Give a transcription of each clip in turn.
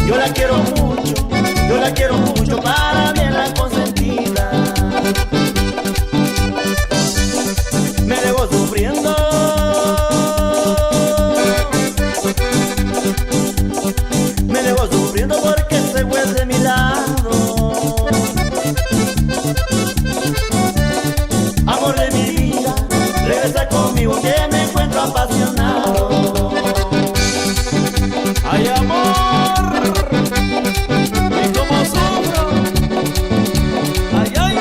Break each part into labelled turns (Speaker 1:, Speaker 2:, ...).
Speaker 1: Yo la quiero mucho, yo la quiero mucho, para mí es la consentida. Me dejó sufriendo, me dejó sufriendo porque se fue de mi lado. Amor de mi vida, regresa conmigo que me encuentro apasionado. Ay, amor, y cómo sufro. Ay, ay.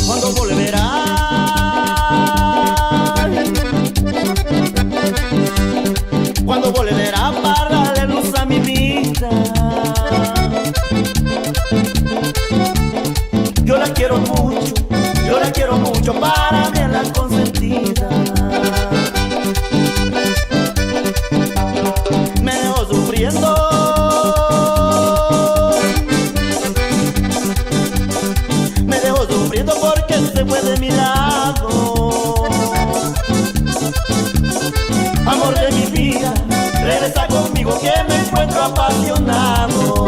Speaker 1: Cuando volverá, cuando volverá para darle luz a mi vida. Yo la quiero mucho, yo la quiero mucho, para mí es la consentida. Me dejó sufriendo, me dejó sufriendo porque se fue de mi lado. Amor de mi vida, regresa conmigo que me encuentro apasionado.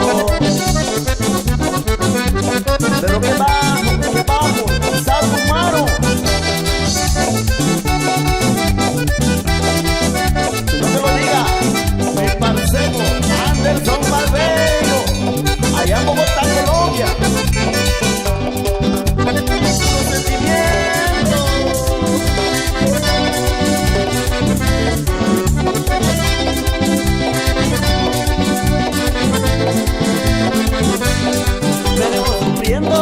Speaker 1: Pero que vamos, Salfumaro. No te lo diga, mi parcero Anderson Barbero, allá en Bogotá, Colombia. Los sentimientos. Me dejó sufriendo,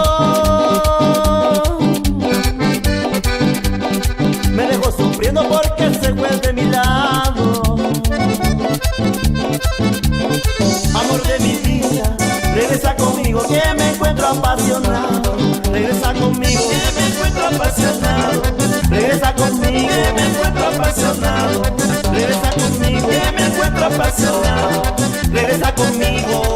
Speaker 1: me dejó sufriendo porque se fue de mi lado. Amor de mi vida, regresa conmigo que me encuentro apasionado. Regresa conmigo que me encuentro apasionado. Regresa conmigo que me encuentro apasionado. Regresa conmigo que me encuentro apasionado. Regresa conmigo.